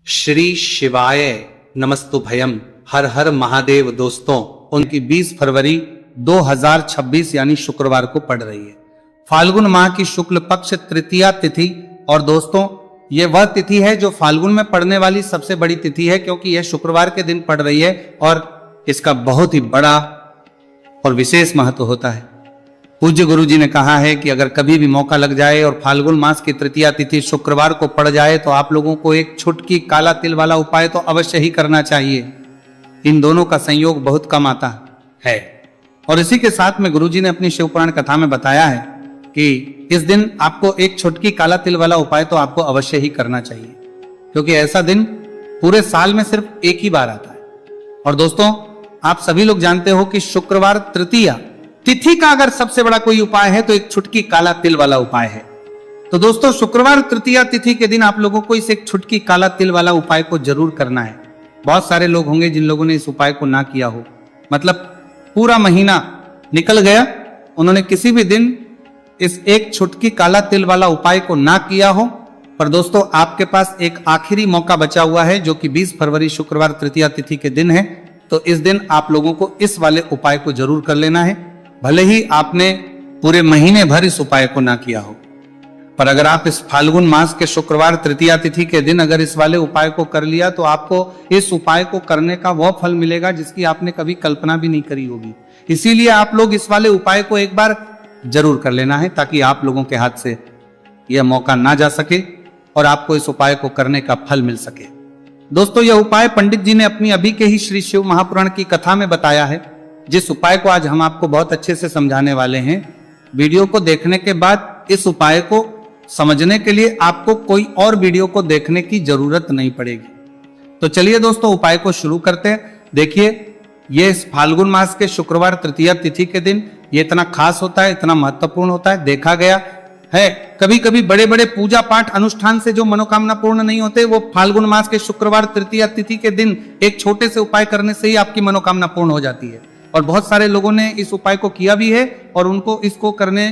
श्री शिवाय नमस्तुभयम। हर हर महादेव। दोस्तों, उनकी 20 फरवरी 2026 यानी शुक्रवार को पड़ रही है। फाल्गुन माह की शुक्ल पक्ष तृतीया तिथि। और दोस्तों, ये वह तिथि है जो फाल्गुन में पड़ने वाली सबसे बड़ी तिथि है, क्योंकि यह शुक्रवार के दिन पड़ रही है और इसका बहुत ही बड़ा और विशेष महत्व होता है। पूज्य गुरु जी ने कहा है कि अगर कभी भी मौका लग जाए और फाल्गुन मास की तृतीया तिथि शुक्रवार को पड़ जाए तो आप लोगों को एक छुटकी काला तिल वाला उपाय तो अवश्य ही करना चाहिए। इन दोनों का संयोग बहुत कम आता है। और इसी के साथ में गुरु जी ने अपनी शिव पुराण कथा में बताया है कि इस दिन आपको एक छुटकी काला तिल वाला उपाय तो आपको अवश्य ही करना चाहिए, क्योंकि ऐसा दिन पूरे साल में सिर्फ एक ही बार आता है। और दोस्तों, आप सभी लोग जानते हो कि शुक्रवार तृतीया तिथि का अगर सबसे बड़ा कोई उपाय है तो एक छुटकी काला तिल वाला उपाय है। तो दोस्तों, शुक्रवार तृतीया तिथि के दिन आप लोगों को इस एक छुटकी काला तिल वाला उपाय को जरूर करना है। बहुत सारे लोग होंगे जिन लोगों ने इस उपाय को ना किया हो, मतलब पूरा महीना निकल गया, उन्होंने किसी भी दिन इस एक छुटकी काला तिल वाला उपाय को ना किया हो। पर दोस्तों, आपके पास एक आखिरी मौका बचा हुआ है, जो कि 20 फरवरी शुक्रवार तृतीया तिथि के दिन है। तो इस दिन आप लोगों को इस वाले उपाय को जरूर कर लेना है, भले ही आपने पूरे महीने भर इस उपाय को ना किया हो। पर अगर आप इस फाल्गुन मास के शुक्रवार तृतीया तिथि के दिन अगर इस वाले उपाय को कर लिया तो आपको इस उपाय को करने का वह फल मिलेगा जिसकी आपने कभी कल्पना भी नहीं करी होगी। इसीलिए आप लोग इस वाले उपाय को एक बार जरूर कर लेना है, ताकि आप लोगों के हाथ से यह मौका ना जा सके और आपको इस उपाय को करने का फल मिल सके। दोस्तों, यह उपाय पंडित जी ने अपनी अभी के ही श्री शिव महापुराण की कथा में बताया है, जिस उपाय को आज हम आपको बहुत अच्छे से समझाने वाले हैं। वीडियो को देखने के बाद इस उपाय को समझने के लिए आपको कोई और वीडियो को देखने की जरूरत नहीं पड़ेगी। तो चलिए दोस्तों, उपाय को शुरू करते हैं। देखिए, ये इस फाल्गुन मास के शुक्रवार तृतीया तिथि के दिन ये इतना खास होता है, इतना महत्वपूर्ण होता है। देखा गया है कभी कभी बड़े बड़े पूजा पाठ अनुष्ठान से जो मनोकामना पूर्ण नहीं होते, वो फाल्गुन मास के शुक्रवार तृतीया तिथि के दिन एक छोटे से उपाय करने से ही आपकी मनोकामना पूर्ण हो जाती है। और बहुत सारे लोगों ने इस उपाय को किया भी है और उनको इसको करने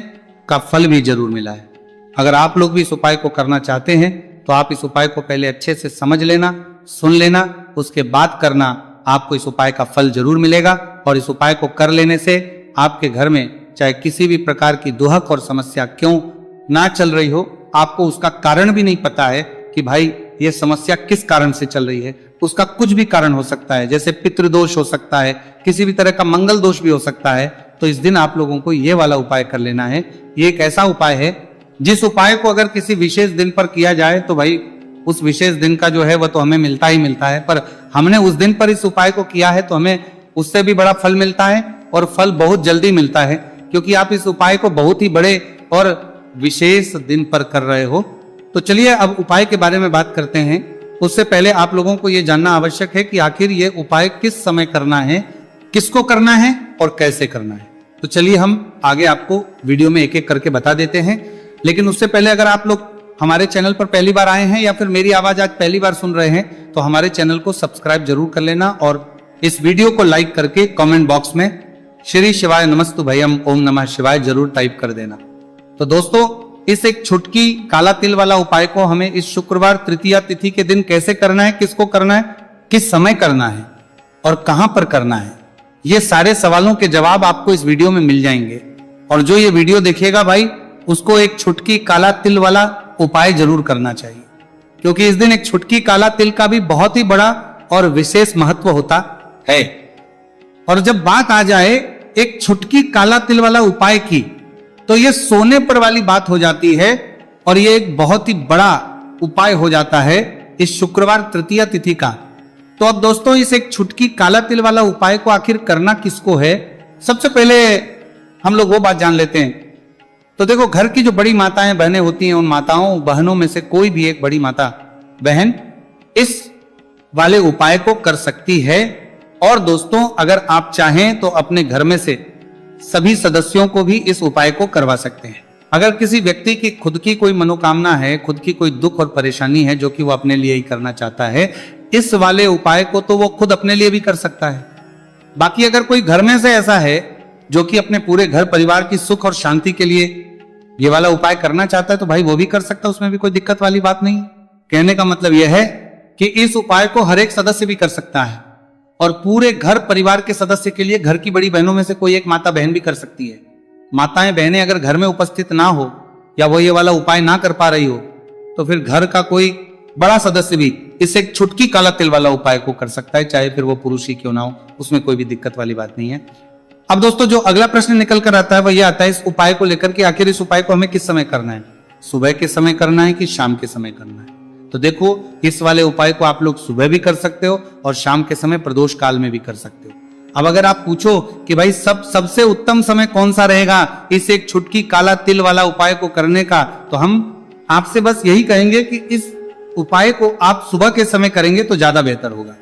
का फल भी जरूर मिला है। अगर आप लोग भी इस उपाय को करना चाहते हैं तो आप इस उपाय को पहले अच्छे से समझ लेना, सुन लेना, उसके बाद करना। आपको इस उपाय का फल जरूर मिलेगा। और इस उपाय को कर लेने से आपके घर में चाहे किसी भी प्रकार की दुहक और समस्या क्यों ना चल रही हो, आपको उसका कारण भी नहीं पता है कि भाई ये समस्या किस कारण से चल रही है, उसका कुछ भी कारण हो सकता है। जैसे पितृदोष हो सकता है, किसी भी तरह का मंगल दोष भी हो सकता है। तो इस दिन आप लोगों को ये वाला उपाय कर लेना है। ये एक ऐसा उपाय है जिस उपाय को अगर किसी विशेष दिन पर किया जाए तो भाई उस विशेष दिन का जो है वह तो हमें मिलता ही मिलता है। पर हमने उस दिन पर इस उपाय को किया है तो हमें उससे भी बड़ा फल मिलता है, और फल बहुत जल्दी मिलता है, क्योंकि आप इस उपाय को बहुत ही बड़े और विशेष दिन पर कर रहे हो। तो चलिए अब उपाय के बारे में बात करते हैं। उससे पहले आप लोगों को यह जानना आवश्यक है कि आखिर ये उपाय किस समय करना है, किसको करना है और कैसे करना है। तो चलिए हम आगे आपको वीडियो में एक एक करके बता देते हैं। लेकिन उससे पहले अगर आप लोग हमारे चैनल पर पहली बार आए हैं या फिर मेरी आवाज आज पहली बार सुन रहे हैं तो हमारे चैनल को सब्सक्राइब जरूर कर लेना, और इस वीडियो को लाइक करके कमेंट बॉक्स में श्री शिवाय नमस्तुभयम ओम नमः शिवाय जरूर टाइप कर देना। तो दोस्तों, इस एक छुटकी काला तिल वाला उपाय को हमें इस शुक्रवार तृतीया तिथि के दिन कैसे करना है, किसको करना है, किस समय करना है और कहां पर करना है, ये सारे सवालों के जवाब आपको इस वीडियो में मिल जाएंगे। और जो ये वीडियो देखेगा भाई, उसको एक छुटकी काला तिल वाला उपाय जरूर करना चाहिए, क्योंकि इस दिन एक छुटकी काला तिल का भी बहुत ही बड़ा और विशेष महत्व होता है। और जब बात आ जाए एक छुटकी काला तिल वाला उपाय की, तो ये सोने पर वाली बात हो जाती है, और ये एक बहुत ही बड़ा उपाय हो जाता है इस शुक्रवार तृतीया तिथि का। तो अब दोस्तों, इस एक छुटकी काला तिल वाला उपाय को आखिर करना किसको है, सबसे पहले हम लोग वो बात जान लेते हैं। तो देखो, घर की जो बड़ी माताएं बहनें होती हैं, उन माताओं बहनों में से कोई भी एक बड़ी माता बहन इस वाले उपाय को कर सकती है। और दोस्तों, अगर आप चाहें तो अपने घर में से सभी सदस्यों को भी इस उपाय को करवा सकते हैं। अगर किसी व्यक्ति की खुद की कोई मनोकामना है, खुद की कोई दुख और परेशानी है जो कि वो अपने लिए ही करना चाहता है, इस वाले उपाय को तो वो खुद अपने लिए भी कर सकता है। बाकी अगर कोई घर में से ऐसा है जो कि अपने पूरे घर परिवार की सुख और शांति के लिए ये वाला उपाय करना चाहता है, तो भाई वो भी कर सकता है, उसमें भी कोई दिक्कत वाली बात नहीं। कहने का मतलब यह है कि इस उपाय को हर एक सदस्य भी कर सकता है और पूरे घर परिवार के सदस्य के लिए घर की बड़ी बहनों में से कोई एक माता बहन भी कर सकती है। माताएं बहनें अगर घर में उपस्थित ना हो या वो ये वाला उपाय ना कर पा रही हो तो फिर घर का कोई बड़ा सदस्य भी इस एक छुटकी काला तिल वाला उपाय को कर सकता है, चाहे फिर वो पुरुष ही क्यों ना हो, उसमें कोई भी दिक्कत वाली बात नहीं है। अब दोस्तों जो अगला प्रश्न निकल कर आता है वह यह आता है इस उपाय को लेकर के आखिर इस उपाय को हमें किस समय करना है, सुबह के समय करना है कि शाम के समय करना है। तो देखो इस वाले उपाय को आप लोग सुबह भी कर सकते हो और शाम के समय प्रदोष काल में भी कर सकते हो। अब अगर आप पूछो कि भाई सबसे उत्तम समय कौन सा रहेगा इस एक छुटकी काला तिल वाला उपाय को करने का, तो हम आपसे बस यही कहेंगे कि इस उपाय को आप सुबह के समय करेंगे तो ज्यादा बेहतर होगा।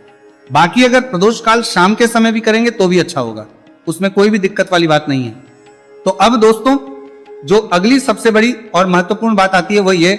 बाकी अगर प्रदोष काल शाम के समय भी करेंगे तो भी अच्छा होगा, उसमें कोई भी दिक्कत वाली बात नहीं है। तो अब दोस्तों जो अगली सबसे बड़ी और महत्वपूर्ण बात आती है वह ये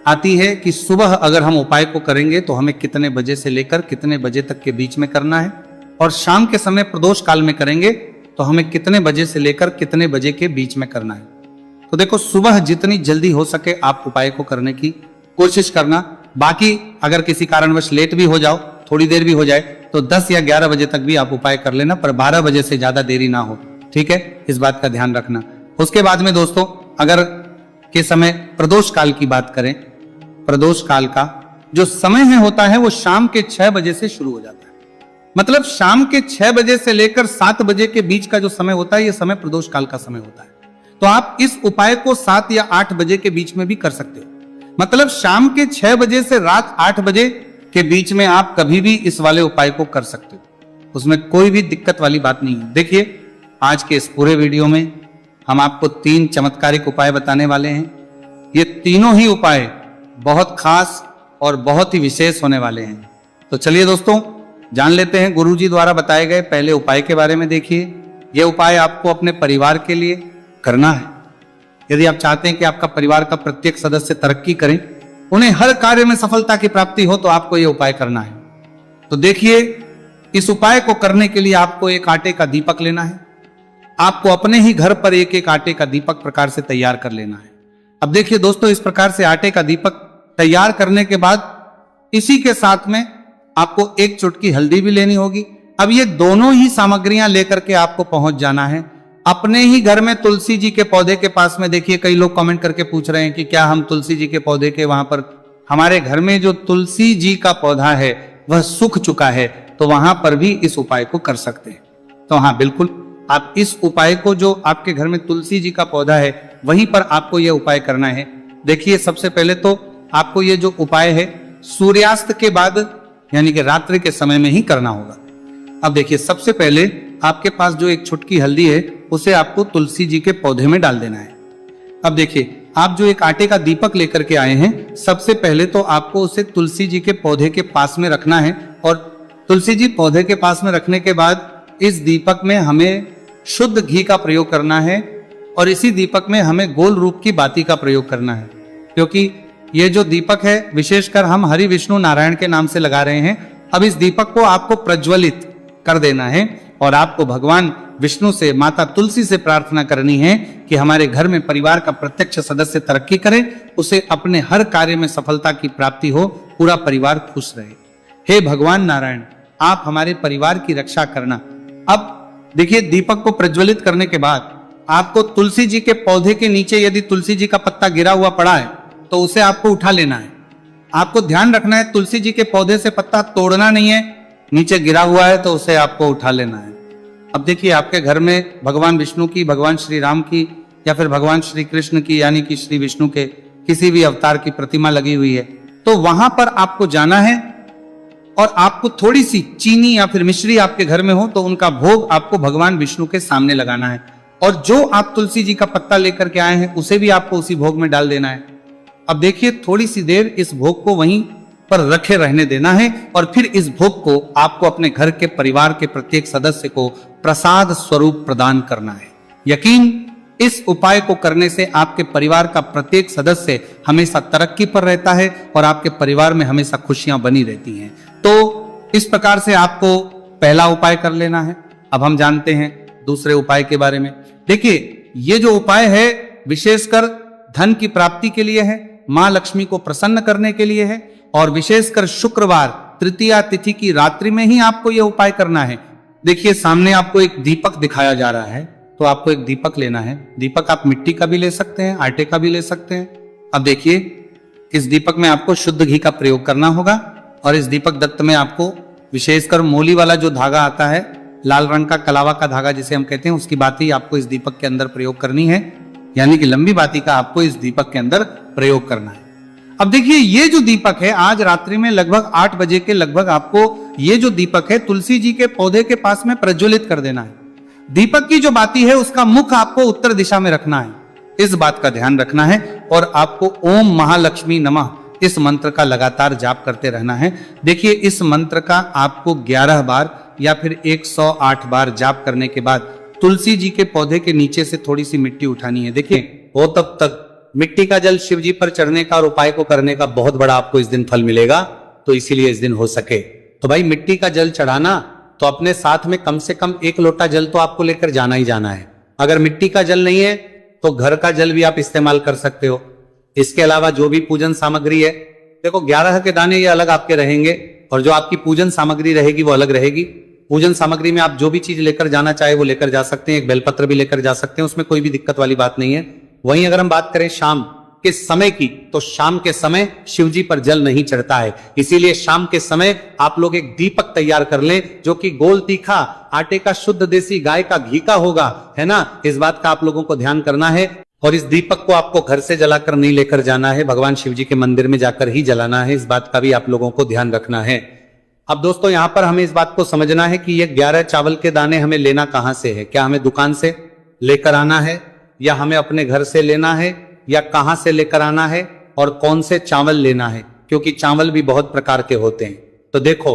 आती है कि सुबह अगर हम उपाय को करेंगे तो हमें कितने बजे से लेकर कितने बजे तक के बीच में करना है, और शाम के समय प्रदोष काल में करेंगे तो हमें कितने बजे से लेकर कितने बजे के बीच में करना है। तो देखो सुबह जितनी जल्दी हो सके आप उपाय को करने की कोशिश करना। बाकी अगर किसी कारणवश लेट भी हो जाओ, थोड़ी देर भी हो जाए, तो 10 या 11 बजे तक भी आप उपाय कर लेना, पर 12 बजे से ज्यादा देरी ना हो, ठीक है, इस बात का ध्यान रखना। उसके बाद में दोस्तों अगर के समय प्रदोष काल की बात करें, प्रदोष काल का जो समय है होता है वो शाम के 6 बजे से शुरू हो जाता है। मतलब शाम के 6 बजे से लेकर 7 बजे के बीच का जो समय होता है ये समय प्रदोष काल का समय होता है। तो आप इस उपाय को 7 या 8 बजे के बीच में भी कर सकते हो। मतलब शाम के 6 बजे से रात 8 बजे के बीच में आप कभी भी इस वाले उपाय को कर सकते हो, उसमें कोई भी दिक्कत वाली बात नहीं है। देखिए आज के इस पूरे वीडियो में हम आपको 3 चमत्कारिक उपाय बताने वाले हैं। ये तीनों ही उपाय बहुत खास और बहुत ही विशेष होने वाले हैं। तो चलिए दोस्तों जान लेते हैं गुरुजी द्वारा बताए गए पहले उपाय के बारे में। देखिए यह उपाय आपको अपने परिवार के लिए करना है। यदि आप चाहते हैं कि आपका परिवार का प्रत्येक सदस्य तरक्की करे, उन्हें हर कार्य में सफलता की प्राप्ति हो, तो आपको यह उपाय करना है। तो देखिए इस उपाय को करने के लिए आपको एक आटे का दीपक लेना है। आपको अपने ही घर पर एक एक आटे का दीपक प्रकार से तैयार कर लेना है। अब देखिए दोस्तों इस प्रकार से आटे का दीपक तैयार करने के बाद इसी के साथ में आपको एक चुटकी हल्दी भी लेनी होगी। अब ये दोनों ही सामग्रियां लेकर के आपको पहुंच जाना है अपने ही घर में तुलसी जी के पौधे के पास में। देखिए कई लोग कमेंट करके पूछ रहे हैं कि क्या हम तुलसी जी के पौधे के वहां पर, हमारे घर में जो तुलसी जी का पौधा है वह सूख चुका है, तो वहां पर भी इस उपाय को कर सकते हैं। तो हाँ बिल्कुल आप इस उपाय को, जो आपके घर में तुलसी जी का पौधा है वहीं पर आपको यह उपाय करना है। देखिए सबसे पहले तो आपको ये जो उपाय है सूर्यास्त के बाद यानी कि रात्रि के समय में ही करना होगा। अब देखिए सबसे पहले आपके पास जो एक छुटकी हल्दी है उसे आपको तुलसी जी के पौधे में डाल देना है। अब देखिए आप जो एक आटे का दीपक लेकर के आए हैं, सबसे पहले तो आपको उसे तुलसी जी के पौधे के पास में रखना है, और तुलसी जी पौधे के पास में रखने के बाद इस दीपक में हमें शुद्ध घी का प्रयोग करना है, और इसी दीपक में हमें गोल रूप की बाती का प्रयोग करना है। क्योंकि ये जो दीपक है विशेषकर हम हरि विष्णु नारायण के नाम से लगा रहे हैं। अब इस दीपक को आपको प्रज्वलित कर देना है और आपको भगवान विष्णु से, माता तुलसी से प्रार्थना करनी है कि हमारे घर में परिवार का प्रत्येक सदस्य तरक्की करे, उसे अपने हर कार्य में सफलता की प्राप्ति हो, पूरा परिवार खुश रहे। हे भगवान नारायण आप हमारे परिवार की रक्षा करना। अब देखिए दीपक को प्रज्वलित करने के बाद आपको तुलसी जी के पौधे के नीचे यदि तुलसी जी का पत्ता गिरा हुआ पड़ा है तो उसे आपको उठा लेना है। आपको ध्यान रखना है तुलसी जी के पौधे से पत्ता तोड़ना नहीं है, नीचे गिरा हुआ है तो उसे आपको उठा लेना है। अब देखिए आपके घर में भगवान विष्णु की, भगवान श्री राम की या फिर भगवान श्री कृष्ण की यानी कि श्री विष्णु के किसी भी अवतार की प्रतिमा लगी हुई है, तो वहां पर आपको जाना है और आपको थोड़ी सी चीनी या फिर मिश्री आपके घर में हो तो उनका भोग आपको भगवान विष्णु के सामने लगाना है, और जो आप तुलसी जी का पत्ता लेकर के आए हैं उसे भी आपको उसी भोग में डाल देना है। अब देखिए थोड़ी सी देर इस भोग को वहीं पर रखे रहने देना है, और फिर इस भोग को आपको अपने घर के परिवार के प्रत्येक सदस्य को प्रसाद स्वरूप प्रदान करना है। यकीन इस उपाय को करने से आपके परिवार का प्रत्येक सदस्य हमेशा तरक्की पर रहता है और आपके परिवार में हमेशा खुशियां बनी रहती हैं। तो इस प्रकार से आपको पहला उपाय कर लेना है। अब हम जानते हैं दूसरे उपाय के बारे में। देखिए ये जो उपाय है विशेषकर धन की प्राप्ति के लिए है, मां लक्ष्मी को प्रसन्न करने के लिए है, और विशेषकर शुक्रवार तृतीया तिथि की रात्रि में ही आपको यह उपाय करना है। देखिए सामने आपको एक दीपक दिखाया जा रहा है, तो आपको एक दीपक लेना है। दीपक आप मिट्टी का भी ले सकते हैं, आटे का भी ले सकते हैं। अब देखिए इस दीपक में आपको शुद्ध घी का प्रयोग करना होगा और इस दीपक दत्त में आपको विशेषकर मोली वाला जो धागा आता है, लाल रंग का कलावा का धागा जिसे हम कहते हैं, उसकी बाती आपको इस दीपक के अंदर प्रयोग करनी है, यानी कि लंबी बाती का आपको इस दीपक के अंदर प्रयोग करना है। अब देखिए ये जो दीपक है आज रात्रि में लगभग 8 बजे के लगभग आपको ये जो दीपक है तुलसी जी के पौधे के पास में प्रज्वलित कर देना है। दीपक की जो बाती है उसका मुख आपको उत्तर दिशा में रखना है, इस बात का ध्यान रखना है। और आपको ओम महालक्ष्मी नमः इस मंत्र का लगातार जाप करते रहना है। देखिए इस मंत्र का आपको 11 बार या फिर 108 बार जाप करने के बाद तुलसी जी के पौधे के नीचे से थोड़ी सी मिट्टी उठानी है। देखिए वो तब तक मिट्टी का जल शिव जी पर चढ़ने का और उपाय को करने का बहुत बड़ा आपको इस दिन फल मिलेगा, तो इसीलिए इस दिन हो सके तो भाई मिट्टी का जल चढ़ाना तो अपने साथ में कम से कम 1 लोटा जल तो आपको लेकर जाना ही जाना है। अगर मिट्टी का जल नहीं है तो घर का जल भी आप इस्तेमाल कर सकते हो। इसके अलावा जो भी पूजन सामग्री है, देखो 11 के दाने ये अलग आपके रहेंगे और जो आपकी पूजन सामग्री रहेगी वो अलग रहेगी। पूजन सामग्री में आप जो भी चीज लेकर जाना चाहे वो लेकर जा सकते हैं, एक बेलपत्र भी लेकर जा सकते हैं, उसमें कोई भी दिक्कत वाली बात नहीं है। वहीं अगर हम बात करें शाम के समय की, तो शाम के समय शिव जी पर जल नहीं चढ़ता है, इसीलिए शाम के समय आप लोग एक दीपक तैयार कर लें जो कि गोल तीखा आटे का शुद्ध देसी गाय का घी का होगा, है ना। इस बात का आप लोगों को ध्यान करना है और इस दीपक को आपको घर से जलाकर नहीं लेकर जाना है, भगवान शिव जी के मंदिर में जाकर ही जलाना है। इस बात का भी आप लोगों को ध्यान रखना है। अब दोस्तों यहां पर हमें इस बात को समझना है कि ये 11 चावल के दाने हमें लेना कहां से है। क्या हमें दुकान से लेकर आना है या हमें अपने घर से लेना है या कहां से लेकर आना है और कौन से चावल लेना है, क्योंकि चावल भी बहुत प्रकार के होते हैं। तो देखो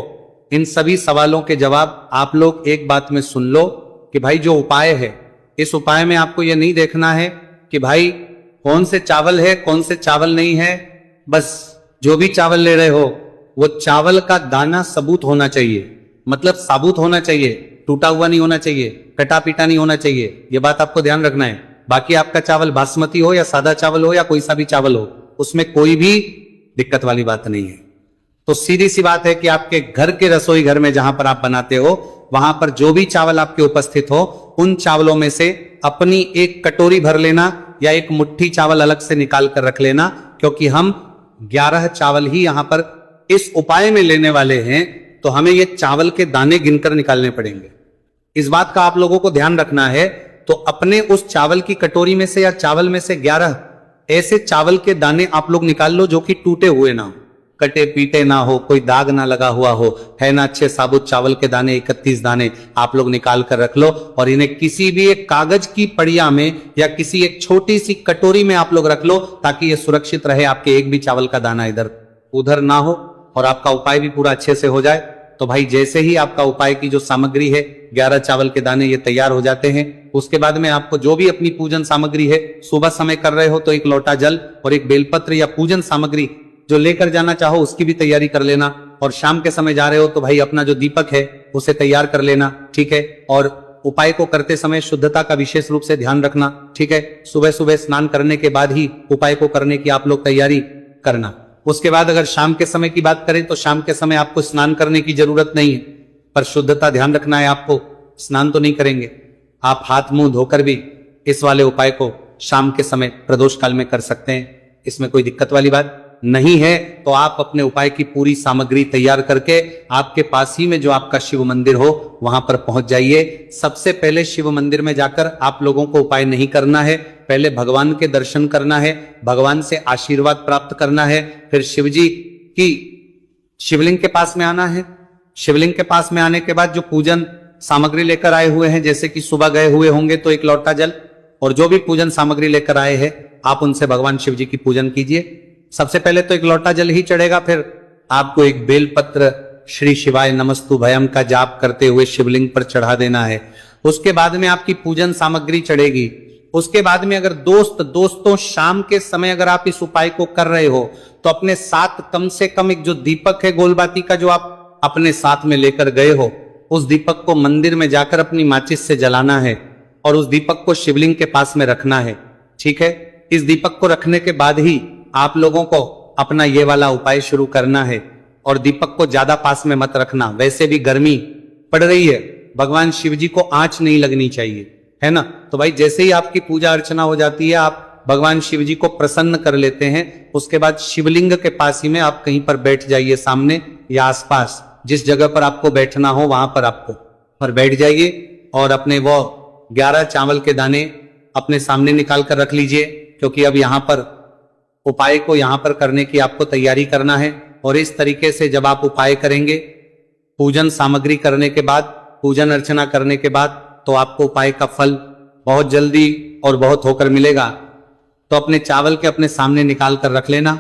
इन सभी सवालों के जवाब आप लोग एक बात में सुन लो कि भाई जो उपाय है, इस उपाय में आपको यह नहीं देखना है कि भाई कौन से चावल है कौन से चावल नहीं है। बस जो भी चावल ले रहे हो वो चावल का दाना सबूत होना चाहिए, मतलब साबुत होना चाहिए, टूटा हुआ नहीं होना चाहिए, कटा पीटा नहीं होना चाहिए। ये बात आपको ध्यान रखना है। बाकी आपका चावल बासमती हो या सादा चावल हो या कोई सा भी चावल हो, उसमें कोई भी दिक्कत वाली बात नहीं है। तो सीधी सी बात है कि आपके घर के रसोई घर में जहां पर आप बनाते हो वहां पर जो भी चावल आपके उपस्थित हो उन चावलों में से अपनी एक कटोरी भर लेना या एक मुट्ठी चावल अलग से निकाल कर रख लेना, क्योंकि हम 11 चावल ही यहां पर इस उपाय में लेने वाले हैं, तो हमें ये चावल के दाने गिनकर निकालने पड़ेंगे। इस बात का आप लोगों को ध्यान रखना है। तो अपने उस चावल की कटोरी में से या चावल में से 11 ऐसे चावल के दाने आप लोग निकाल लो जो कि टूटे हुए ना हो, कटे पीटे ना हो, कोई दाग ना लगा हुआ हो, है ना। अच्छे साबुत चावल के दाने 31 दाने आप लोग निकाल कर रख लो और इन्हें किसी भी एक कागज की पड़िया में या किसी एक छोटी सी कटोरी में आप लोग रख लो, ताकि ये सुरक्षित रहे, आपके एक भी चावल का दाना इधर उधर ना हो और आपका उपाय भी पूरा अच्छे से हो जाए। तो भाई जैसे ही आपका उपाय की जो सामग्री है 11 चावल के दाने ये तैयार हो जाते हैं, उसके बाद में आपको जो भी अपनी पूजन सामग्री है, सुबह समय कर रहे हो तो 1 लोटा जल और एक बेलपत्र या पूजन सामग्री जो लेकर जाना चाहो उसकी भी तैयारी कर लेना। और शाम के समय जा रहे हो तो भाई अपना जो दीपक है उसे तैयार कर लेना, ठीक है। और उपाय को करते समय शुद्धता का विशेष रूप से ध्यान रखना, ठीक है। सुबह सुबह स्नान करने के बाद ही उपाय को करने की आप लोग तैयारी करना। उसके बाद अगर शाम के समय की बात करें तो शाम के समय आपको स्नान करने की जरूरत नहीं है, पर शुद्धता ध्यान रखना है आपको। स्नान तो नहीं करेंगे, आप हाथ मुंह धोकर भी इस वाले उपाय को शाम के समय प्रदोष काल में कर सकते हैं, इसमें कोई दिक्कत वाली बात नहीं है। तो आप अपने उपाय की पूरी सामग्री तैयार करके आपके पास ही में जो आपका शिव मंदिर हो वहां पर पहुंच जाइए। सबसे पहले शिव मंदिर में जाकर आप लोगों को उपाय नहीं करना है, पहले भगवान के दर्शन करना है, भगवान से आशीर्वाद प्राप्त करना है, फिर शिव जी की शिवलिंग के पास में आना है। शिवलिंग के पास में आने के बाद जो पूजन सामग्री लेकर आए हुए हैं, जैसे कि सुबह गए हुए होंगे तो 1 लोटा जल और जो भी पूजन सामग्री लेकर आए हैं आप उनसे भगवान शिव जी की पूजन कीजिए। सबसे पहले तो 1 लोटा जल ही चढ़ेगा, फिर आपको एक बेलपत्र श्री शिवाय नमस्तु भयम का जाप करते हुए शिवलिंग पर चढ़ा देना है। उसके बाद में आपकी पूजन सामग्री चढ़ेगी। उसके बाद में अगर दोस्तों शाम के समय अगर आप इस उपाय को कर रहे हो तो अपने साथ कम से कम एक जो दीपक है गोलबाती का जो आप अपने साथ में लेकर गए हो, उस दीपक को मंदिर में जाकर अपनी माचिस से जलाना है और उस दीपक को शिवलिंग के पास में रखना है, ठीक है। इस दीपक को रखने के बाद ही आप लोगों को अपना ये वाला उपाय शुरू करना है। और दीपक को ज्यादा पास में मत रखना, वैसे भी गर्मी पड़ रही है, भगवान शिव जी को आंच नहीं लगनी चाहिए, है ना। तो भाई जैसे ही आपकी पूजा अर्चना हो जाती है, आप भगवान शिव जी को प्रसन्न कर लेते हैं, उसके बाद शिवलिंग के पास ही में आप कहीं पर बैठ जाइए, सामने या आसपास जिस जगह पर आपको बैठना हो वहां पर आपको पर बैठ जाइए और अपने वो 11 चावल के दाने अपने सामने निकाल कर रख लीजिए, क्योंकि अब यहाँ पर उपाय को यहाँ पर करने की आपको तैयारी करना है। और इस तरीके से जब आप उपाय करेंगे, पूजन सामग्री करने के बाद, पूजन अर्चना करने के बाद, तो आपको उपाय का फल बहुत जल्दी और बहुत होकर मिलेगा। तो अपने चावल के अपने सामने निकाल कर रख लेना।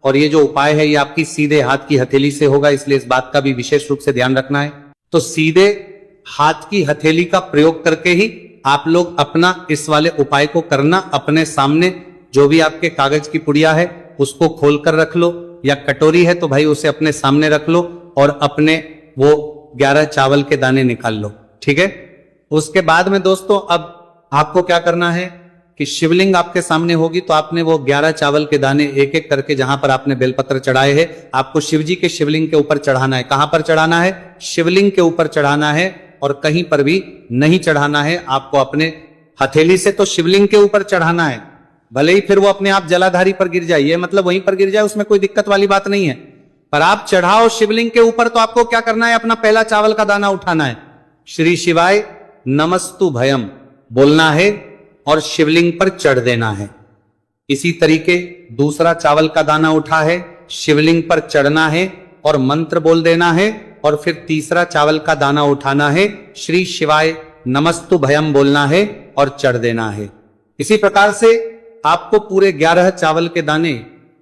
और ये जो उपाय है ये आपकी सीधे हाथ की हथेली से होगा, इसलिए इस बात का भी विशेष रूप से ध्यान रखना है। तो सीधे हाथ की हथेली का प्रयोग करके ही आप लोग अपना इस वाले उपाय को करना। अपने सामने जो भी आपके कागज की पुड़िया है उसको खोल कर रख लो, या कटोरी है तो भाई उसे अपने सामने रख लो और अपने वो 11 चावल के दाने निकाल लो, ठीक है। उसके बाद में दोस्तों अब आपको क्या करना है कि शिवलिंग आपके सामने होगी, तो आपने वो 11 चावल के दाने एक एक करके जहां पर आपने बेलपत्र चढ़ाए हैं, आपको शिव जी के शिवलिंग के ऊपर चढ़ाना है। कहां पर चढ़ाना है? शिवलिंग के ऊपर चढ़ाना है, और कहीं पर भी नहीं चढ़ाना है। आपको अपने हथेली से तो शिवलिंग के ऊपर चढ़ाना है, भले ही फिर वो अपने आप जलाधारी पर गिर जाए, मतलब वहीं पर गिर जाए, उसमें कोई दिक्कत वाली बात नहीं है, पर आप चढ़ाओ शिवलिंग के ऊपर। तो आपको क्या करना है? अपना पहला चावल का दाना उठाना है, श्री शिवाय नमस्तु भयम बोलना है और शिवलिंग पर चढ़ देना है। इसी तरीके दूसरा चावल का दाना उठा है, शिवलिंग पर चढ़ना है और मंत्र बोल देना है। और फिर तीसरा चावल का दाना उठाना है, श्री शिवाय नमस्तु भयम बोलना है और चढ़ देना है। इसी प्रकार से आपको पूरे 11 चावल के दाने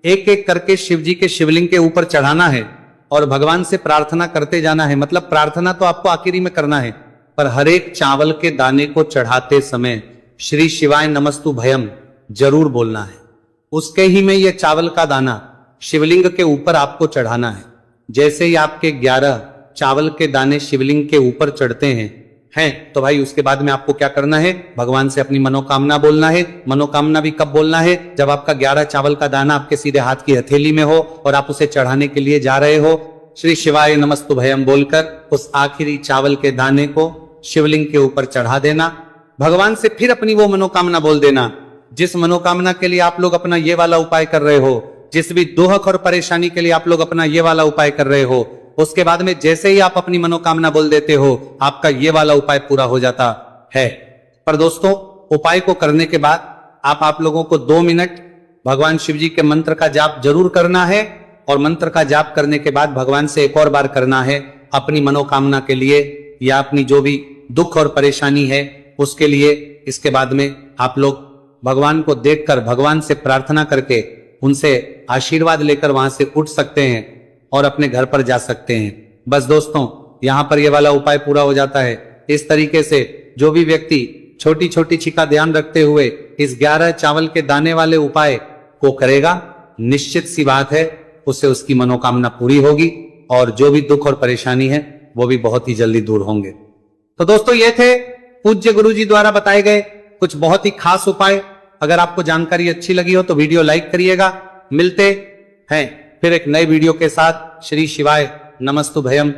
एक एक करके शिव जी के शिवलिंग के ऊपर चढ़ाना है और भगवान से प्रार्थना करते जाना है। मतलब प्रार्थना तो आपको आखिरी में करना है, पर हर एक चावल के दाने को चढ़ाते समय श्री शिवाय नमस्तु भयम जरूर बोलना है। उसके ही में यह चावल का दाना शिवलिंग के ऊपर आपको चढ़ाना है। जैसे ही आपके 11 चावल के दाने शिवलिंग के ऊपर चढ़ते हैं तो भाई उसके बाद में आपको क्या करना है? भगवान से अपनी मनोकामना बोलना है। मनोकामना भी कब बोलना है? जब आपका 11 चावल का दाना आपके सीधे हाथ की हथेली में हो और आप उसे चढ़ाने के लिए जा रहे हो। श्री शिवाय नमस्तु भयम बोलकर उस आखिरी चावल के दाने को शिवलिंग के ऊपर चढ़ा देना। भगवान से फिर अपनी वो मनोकामना बोल देना जिस मनोकामना के लिए आप लोग अपना ये वाला उपाय कर रहे हो, जिस भी दुख और परेशानी के लिए आप लोग अपना ये वाला उपाय कर रहे हो। उसके बाद में जैसे ही आप अपनी मनोकामना बोल देते हो, आपका ये वाला उपाय पूरा हो जाता है। पर दोस्तों उपाय को करने के बाद आप लोगों को 2 मिनट भगवान शिव जी के मंत्र का जाप जरूर करना है। और मंत्र का जाप करने के बाद भगवान से एक और बार करना है अपनी मनोकामना के लिए या अपनी जो भी दुख और परेशानी है उसके लिए। इसके बाद में आप लोग भगवान को देखकर, भगवान से प्रार्थना करके, उनसे आशीर्वाद लेकर वहां से उठ सकते हैं और अपने घर पर जा सकते हैं। बस दोस्तों यहां पर ये वाला उपाय पूरा हो जाता है। इस तरीके से जो भी व्यक्ति छोटी छोटी चीज का ध्यान रखते हुए इस 11 चावल के दाने वाले उपाय को करेगा, निश्चित सी बात है उससे उसकी मनोकामना पूरी होगी और जो भी दुख और परेशानी है वो भी बहुत ही जल्दी दूर होंगे। तो दोस्तों ये थे पूज्य गुरु जी द्वारा बताए गए कुछ बहुत ही खास उपाय। अगर आपको जानकारी अच्छी लगी हो तो वीडियो लाइक करिएगा। मिलते हैं फिर एक नए वीडियो के साथ। श्री शिवाय नमस्तु भयम।